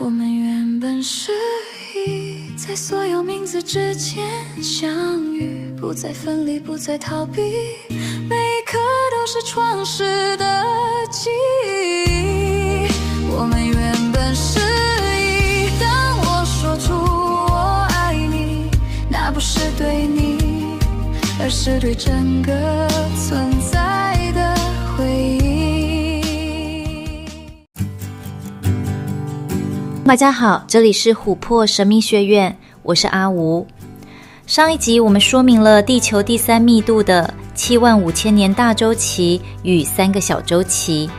我们原本是一，在所有名字之间相遇，不再分离，不再逃避，每一刻都是创世的记忆。我们原本是一，当我说出我爱你，那不是对你，而是对整个存在的回忆。大家好，这里是琥珀神秘学院，我是阿吴。上一集我们说明了地球第三密度的75000年大周期与3个小周期，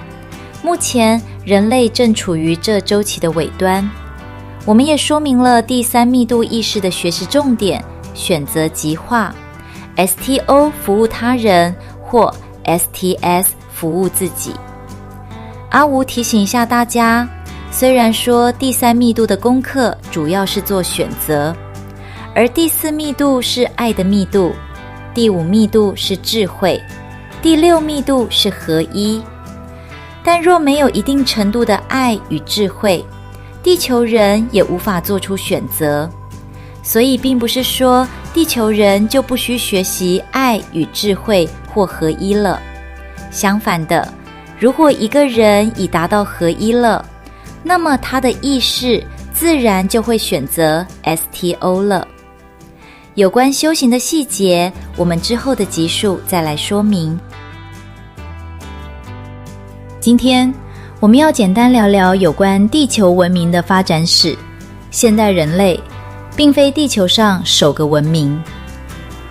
目前人类正处于这周期的尾端。我们也说明了第三密度意识的学习重点，选择极化 STO 服务他人或 STS 服务自己。阿吴提醒一下大家，虽然说第三密度的功课主要是做选择，而第4密度是爱的密度，第5密度是智慧，第6密度是合一。但若没有一定程度的爱与智慧，地球人也无法做出选择。所以并不是说地球人就不需学习爱与智慧或合一了。相反的，如果一个人已达到合一了，那么他的意识自然就会选择 STO 了。有关修行的细节，我们之后的集数再来说明。今天我们要简单聊聊有关地球文明的发展史。现代人类并非地球上首个文明，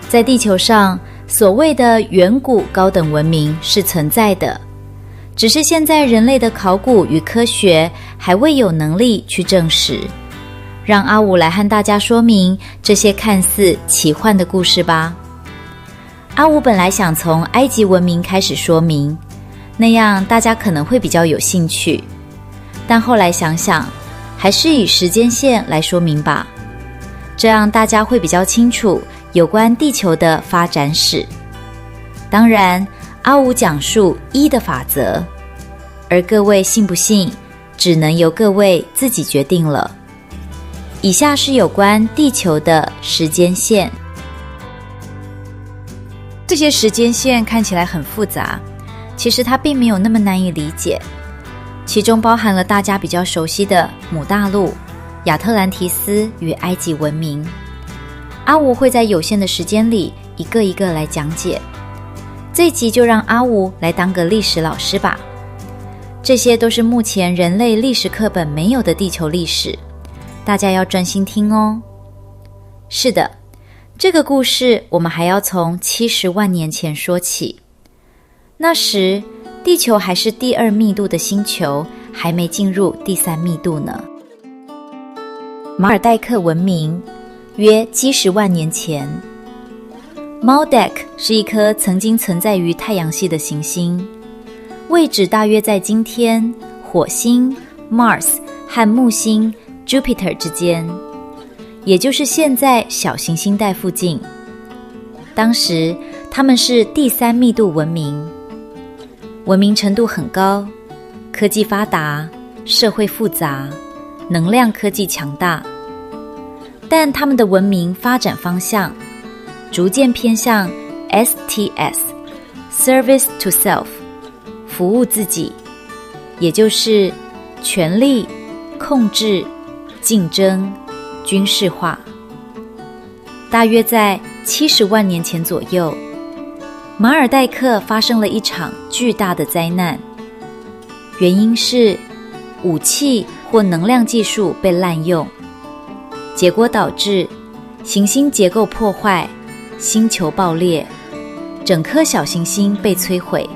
在地球上所谓的远古高等文明是存在的，只是现在人类的考古与科学还未有能力去证实。让阿武来和大家说明这些看似奇幻的故事吧。阿武本来想从埃及文明开始说明，那样大家可能会比较有兴趣，但后来想想，还是以时间线来说明吧，这样大家会比较清楚有关地球的发展史。当然阿武讲述1的法则，而各位信不信，只能由各位自己决定了。以下是有关地球的时间线。这些时间线看起来很复杂，其实它并没有那么难以理解，其中包含了大家比较熟悉的母大陆、亚特兰提斯与埃及文明。阿吴会在有限的时间里一个一个来讲解，这一集就让阿吴来当个历史老师吧。这些都是目前人类历史课本没有的地球历史，大家要专心听哦。是的，这个故事我们还要从70万年前说起。那时地球还是第2密度的星球，还没进入第3密度呢。马尔代克文明约70万年前，猫德克是一颗曾经存在于太阳系的行星，位置大约在今天火星 Mars 和木星 Jupiter 之间，也就是现在小行星带附近。当时他们是第3密度文明，文明程度很高，科技发达，社会复杂，能量科技强大。但他们的文明发展方向逐渐偏向 STS Service to Self 服务自己，也就是权力、控制、竞争、军事化。大约在70万年前左右，马尔代克发生了一场巨大的灾难，原因是武器或能量技术被滥用，结果导致行星结构破坏，星球爆裂，整颗小行星被摧毁，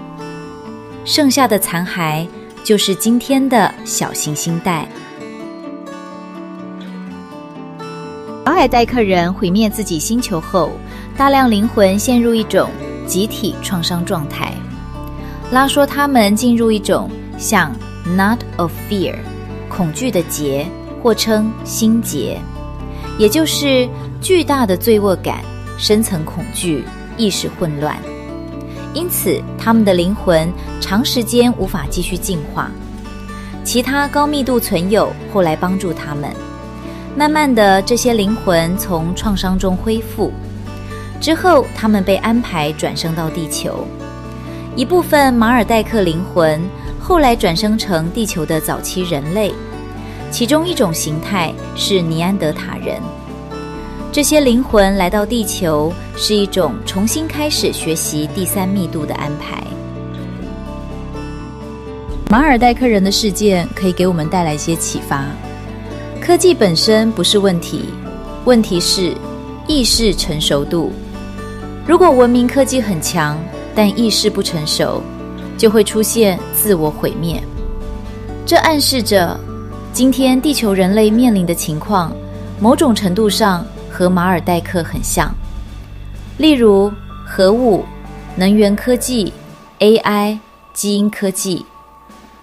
剩下的残骸就是今天的小行星带。马尔代克人毁灭自己星球后，大量灵魂陷入一种集体创伤状态。拉说他们进入一种像 Knot of Fear 恐惧的结，或称心结，也就是巨大的罪恶感、深层恐惧、意识混乱。因此他们的灵魂长时间无法继续进化，其他高密度存有后来帮助他们。慢慢的，这些灵魂从创伤中恢复之后，他们被安排转生到地球。一部分马尔代克灵魂后来转生成地球的早期人类，其中一种形态是尼安德塔人。这些灵魂来到地球，是一种重新开始学习第三密度的安排。马尔代克人的事件可以给我们带来一些启发。科技本身不是问题，问题是意识成熟度。如果文明科技很强，但意识不成熟，就会出现自我毁灭。这暗示着今天地球人类面临的情况，某种程度上和马尔代克很像。例如核武、能源科技、AI、基因科技。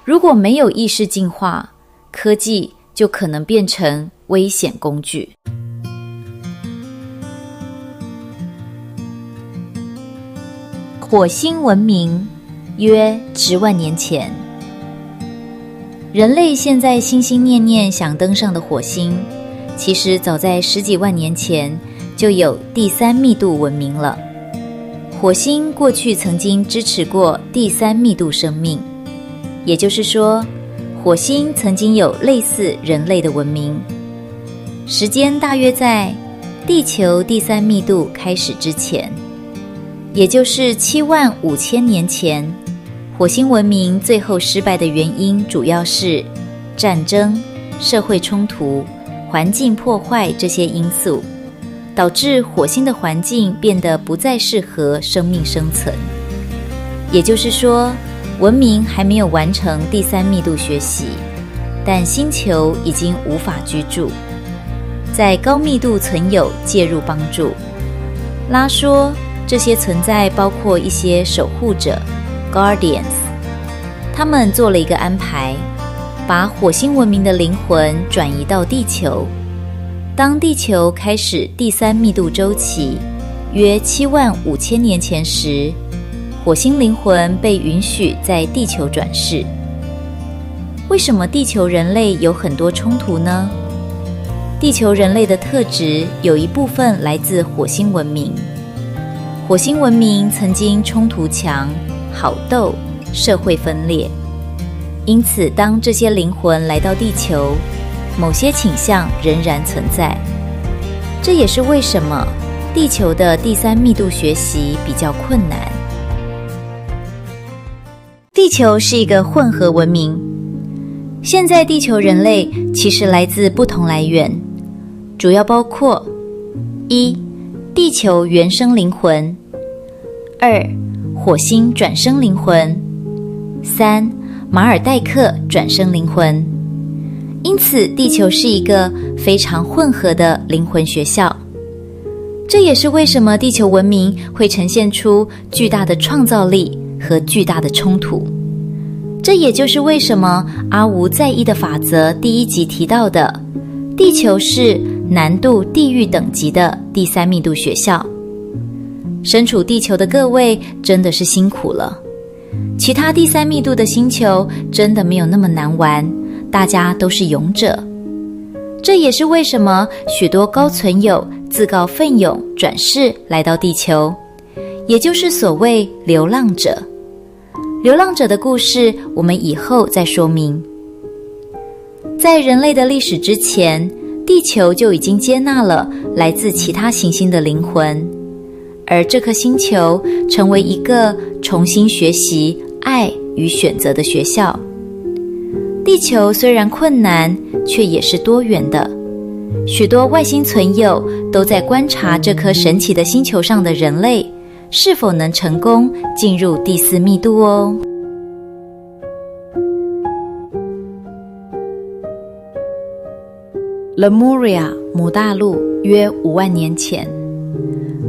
如果没有意识进化，科技就可能变成危险工具。火星文明约10万年前，人类现在心心念念想登上的火星，其实早在10几万年前就有第三密度文明了。火星过去曾经支持过第三密度生命，也就是说，火星曾经有类似人类的文明。时间大约在地球第三密度开始之前，也就是75000年前。火星文明最后失败的原因主要是战争、社会冲突、环境破坏这些因素，导致火星的环境变得不再适合生命生存。也就是说，文明还没有完成第三密度学习，但星球已经无法居住。在高密度存有介入帮助。拉说，这些存在包括一些守护者 Guardians， 他们做了一个安排，把火星文明的灵魂转移到地球。当地球开始第三密度周期，约75000年前时，火星灵魂被允许在地球转世。为什么地球人类有很多冲突呢？地球人类的特质有一部分来自火星文明。火星文明曾经冲突强、好斗、社会分裂，因此当这些灵魂来到地球，某些倾向仍然存在。这也是为什么地球的第三密度学习比较困难。地球是一个混合文明，现在地球人类其实来自不同来源，主要包括1. 地球原生灵魂， 2. 火星转生灵魂， 3. 马尔代克转生灵魂。因此地球是一个非常混合的灵魂学校。这也是为什么地球文明会呈现出巨大的创造力和巨大的冲突。这也就是为什么阿吴在意的法则第1集提到的，地球是难度地狱等级的第三密度学校。身处地球的各位真的是辛苦了，其他第三密度的星球真的没有那么难玩，大家都是勇者。这也是为什么许多高存有自告奋勇转世来到地球，也就是所谓流浪者。流浪者的故事我们以后再说明。在人类的历史之前，地球就已经接纳了来自其他行星的灵魂，而这颗星球成为一个重新学习爱与选择的学校。地球虽然困难，却也是多元的。许多外星存有都在观察这颗神奇的星球上的人类是否能成功进入第四密度哦。Lemuria 母大陆约5万年前。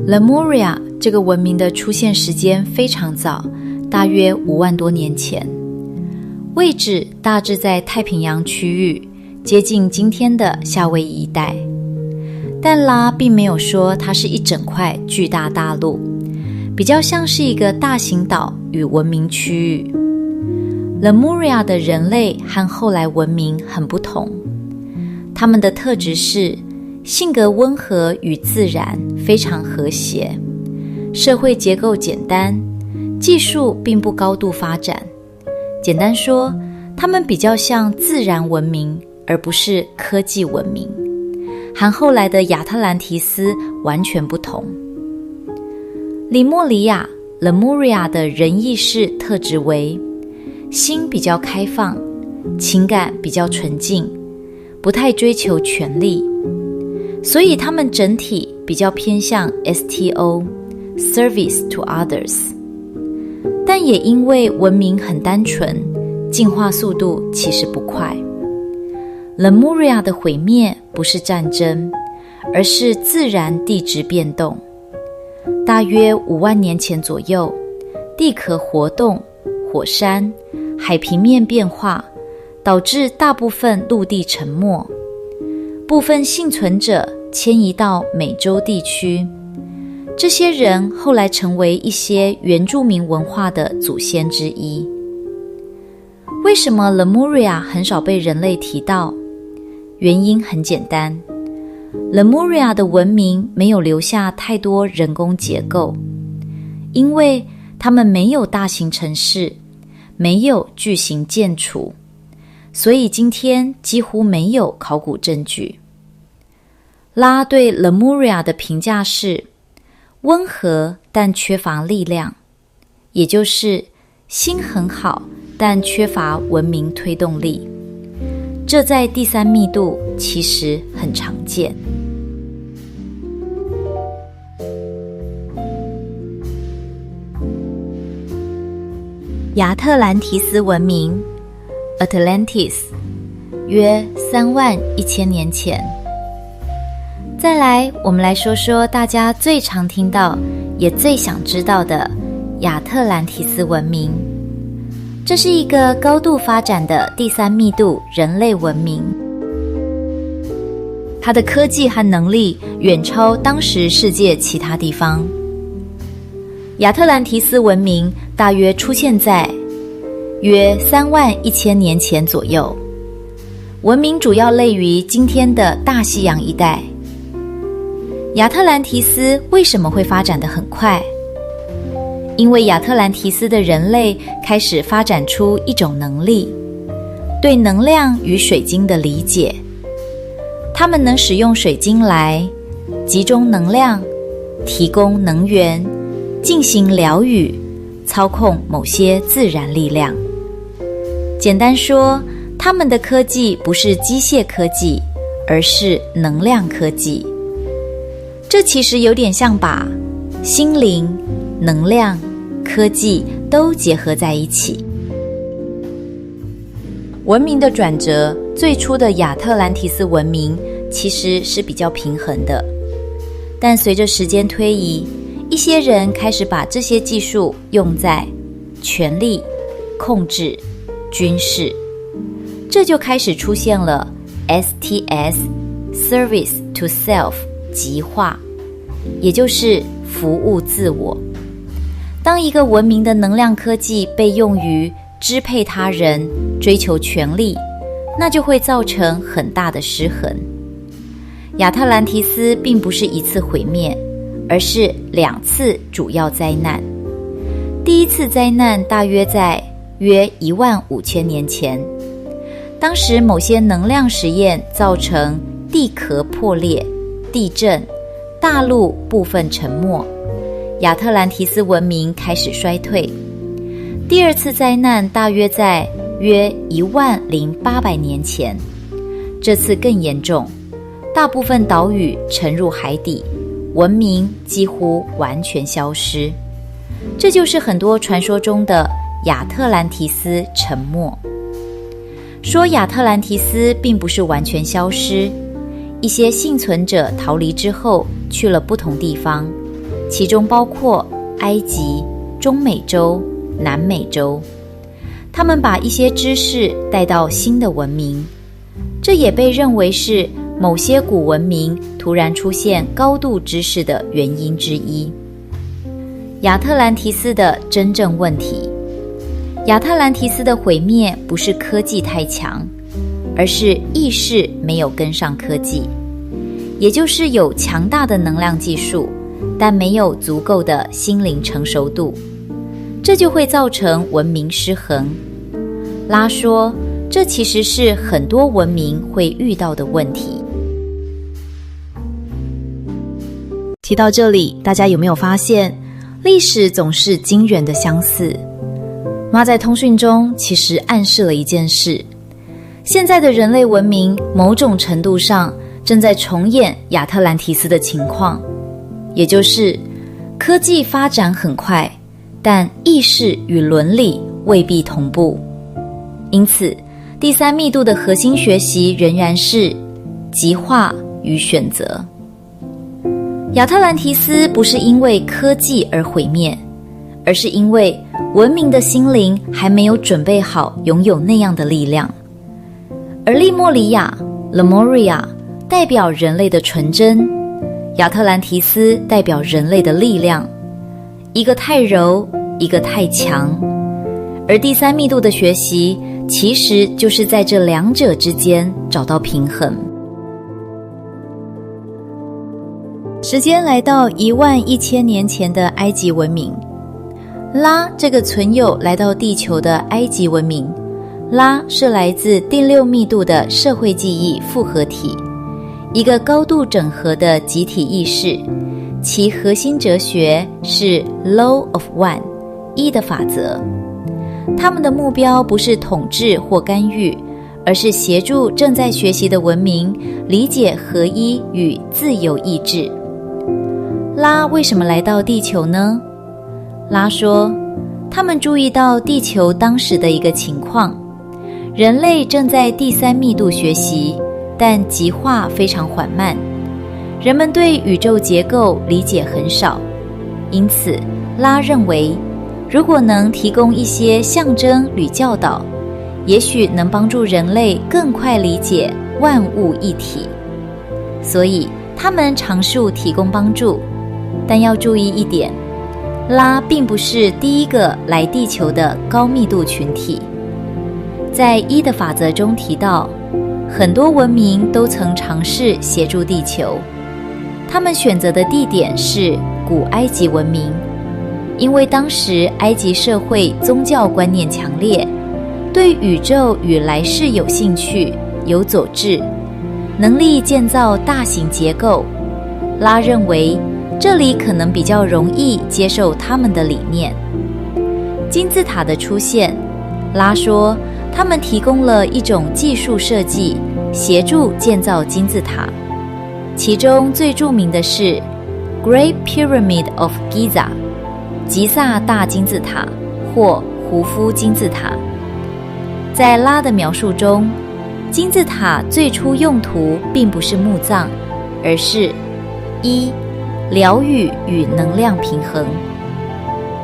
Lemuria 这个文明的出现时间非常早，大约5万多年前。位置大致在太平洋区域，接近今天的夏威夷一带。但拉并没有说它是一整块巨大大陆，比较像是一个大型岛与文明区域。Lemuria 的人类和后来文明很不同，他们的特质是性格温和与自然，非常和谐，社会结构简单，技术并不高度发展。简单说，他们比较像自然文明，而不是科技文明，和后来的亚特兰提斯完全不同。里莫里亚 Lemuria 的人意识特质为心比较开放，情感比较纯净，不太追求权力，所以他们整体比较偏向 STO Service to Others。 但也因为文明很单纯，进化速度其实不快。Lemuria 的毁灭不是战争，而是自然地质变动。大约5万年前左右，地壳活动、火山、海平面变化，导致大部分陆地沉没，部分幸存者迁移到美洲地区。这些人后来成为一些原住民文化的祖先之一。为什么 Lemuria 很少被人类提到？原因很简单， Lemuria 的文明没有留下太多人工结构，因为他们没有大型城市，没有巨型建筑，所以今天几乎没有考古证据。拉对 Lemuria 的评价是温和但缺乏力量，也就是心很好但缺乏文明推动力。这在第三密度其实很常见。亚特兰提斯文明 Atlantis 约31000年前。再来，我们来说说大家最常听到也最想知道的亚特兰提斯文明。这是一个高度发展的第三密度人类文明，它的科技和能力远超当时世界其他地方。亚特兰提斯文明大约出现在约31000年前左右，文明主要类于今天的大西洋一带。亚特兰提斯为什么会发展得很快？因为亚特兰提斯的人类开始发展出一种能力，对能量与水晶的理解。他们能使用水晶来集中能量、提供能源、进行疗愈、操控某些自然力量。简单说，他们的科技不是机械科技，而是能量科技。这其实有点像把心灵、能量、科技都结合在一起。文明的转折，最初的亚特兰提斯文明其实是比较平衡的，但随着时间推移，一些人开始把这些技术用在权力、控制、军事，这就开始出现了 STS Service to Self 极化，也就是服务自我。当一个文明的能量科技被用于支配他人、追求权力，那就会造成很大的失衡。亚特兰提斯并不是一次毁灭，而是2次主要灾难。第一次灾难大约在约15000年前，当时某些能量实验造成地壳破裂、地震、大陆部分沉没，亚特兰提斯文明开始衰退。第二次灾难大约在约10800年前，这次更严重，大部分岛屿沉入海底，文明几乎完全消失。这就是很多传说中的亚特兰提斯沉没。说亚特兰提斯并不是完全消失，一些幸存者逃离之后去了不同地方，其中包括埃及、中美洲、南美洲。他们把一些知识带到新的文明，这也被认为是某些古文明突然出现高度知识的原因之一。亚特兰提斯的真正问题。亚特兰提斯的毁灭不是科技太强，而是意识没有跟上科技，也就是有强大的能量技术，但没有足够的心灵成熟度，这就会造成文明失衡。拉说，这其实是很多文明会遇到的问题。提到这里，大家有没有发现，历史总是惊人的相似？妈在通讯中其实暗示了一件事，现在的人类文明某种程度上正在重演亚特兰提斯的情况，也就是科技发展很快，但意识与伦理未必同步。因此，第三密度的核心学习仍然是极化与选择。亚特兰提斯不是因为科技而毁灭，而是因为文明的心灵还没有准备好拥有那样的力量。而利莫里亚 Lemuria 代表人类的纯真，亚特兰提斯代表人类的力量，一个太柔，一个太强。而第三密度的学习其实就是在这两者之间找到平衡。时间来到11000年前的埃及文明，拉这个存有来到地球的埃及文明，拉是来自第6密度的社会记忆复合体，一个高度整合的集体意识，其核心哲学是 Law of One 一的法则。他们的目标不是统治或干预，而是协助正在学习的文明理解合一与自由意志。拉为什么来到地球呢？拉说，他们注意到地球当时的一个情况，人类正在第三密度学习，但极化非常缓慢，人们对宇宙结构理解很少，因此拉认为，如果能提供一些象征与教导，也许能帮助人类更快理解万物一体。所以他们尝试提供帮助，但要注意一点，拉并不是第一个来地球的高密度群体。在一的法则中提到，很多文明都曾尝试协助地球，他们选择的地点是古埃及文明，因为当时埃及社会宗教观念强烈，对宇宙与来世有兴趣，有佐治，能力建造大型结构。拉认为这里可能比较容易接受他们的理念。金字塔的出现，拉说他们提供了一种技术设计，协助建造金字塔。其中最著名的是 Great Pyramid of Giza 吉萨大金字塔或胡夫金字塔。在拉的描述中，金字塔最初用途并不是墓葬，而是一、疗愈与能量平衡，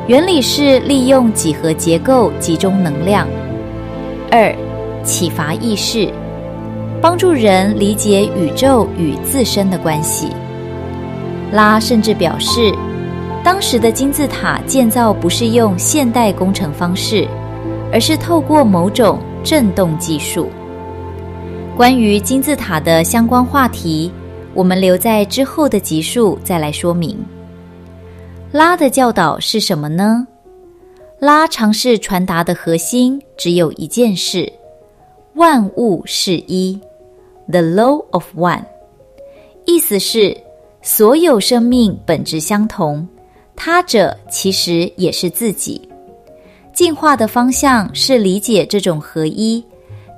原理是利用几何结构集中能量；二、启发意识，帮助人理解宇宙与自身的关系。拉甚至表示，当时的金字塔建造不是用现代工程方式，而是透过某种振动技术。关于金字塔的相关话题，我们留在之后的集数再来说明。拉的教导是什么呢？拉尝试传达的核心只有一件事：万物是一 ，The Law of One。意思是，所有生命本质相同，他者其实也是自己。进化的方向是理解这种合一，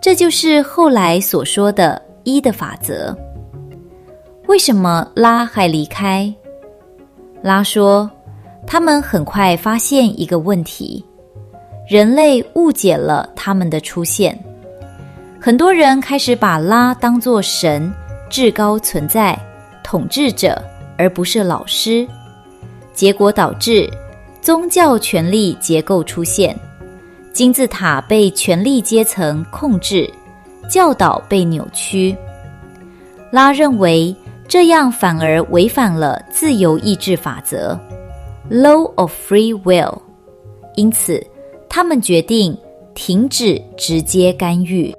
这就是后来所说的一的法则。为什么拉还离开？拉说，他们很快发现一个问题：人类误解了他们的出现。很多人开始把拉当作神、至高存在、统治者，而不是老师。结果导致宗教权力结构出现，金字塔被权力阶层控制，教导被扭曲。拉认为这样反而违反了自由意志法则 Law of Free Will， 因此他们决定停止直接干预。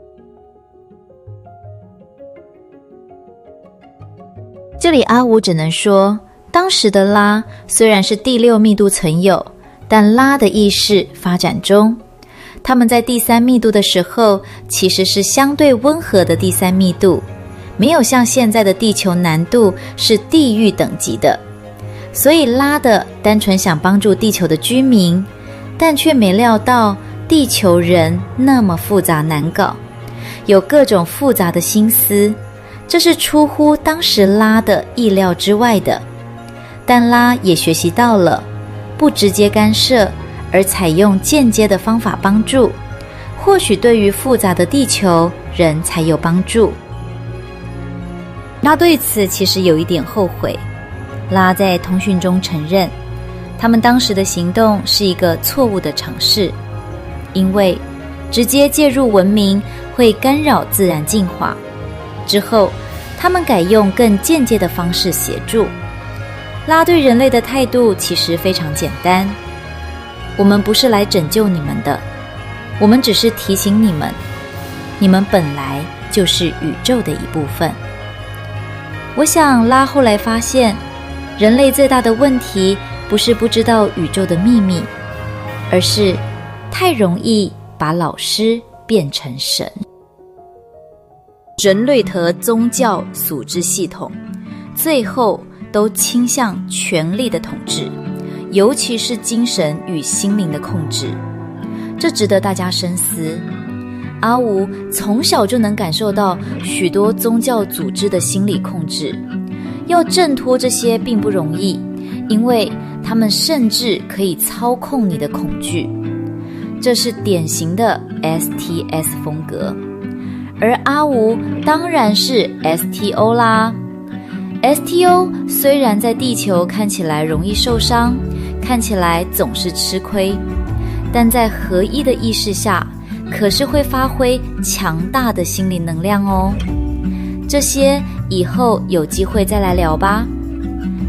这里阿五只能说，当时的拉虽然是第6密度存有，但拉的意识发展中，他们在第3密度的时候其实是相对温和的第3密度，没有像现在的地球难度是地狱等级的，所以拉的单纯想帮助地球的居民，但却没料到地球人那么复杂难搞，有各种复杂的心思，这是出乎当时拉的意料之外的。但拉也学习到了不直接干涉，而采用间接的方法帮助，或许对于复杂的地球人才有帮助。拉对此其实有一点后悔，拉在通讯中承认，他们当时的行动是一个错误的尝试，因为直接介入文明会干扰自然进化。之后，他们改用更间接的方式协助。拉对人类的态度其实非常简单，我们不是来拯救你们的，我们只是提醒你们，你们本来就是宇宙的一部分。我想拉后来发现，人类最大的问题不是不知道宇宙的秘密，而是太容易把老师变成神。人类的宗教组织系统最后都倾向权力的统治，尤其是精神与心灵的控制，这值得大家深思。阿吴从小就能感受到许多宗教组织的心理控制，要挣脱这些并不容易，因为他们甚至可以操控你的恐惧，这是典型的 STS 风格。而阿吴当然是 STO 啦。STO 虽然在地球看起来容易受伤，看起来总是吃亏，但在合一的意识下，可是会发挥强大的心灵能量哦。这些以后有机会再来聊吧。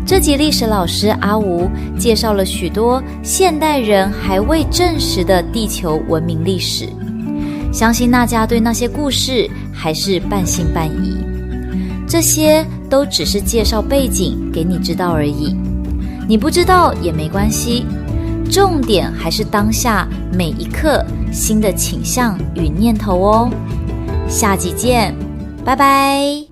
这集历史老师阿吴介绍了许多现代人还未证实的地球文明历史，相信大家对那些故事还是半信半疑。这些都只是介绍背景给你知道而已，你不知道也没关系，重点还是当下每一刻新的倾向与念头哦。下集见，拜拜。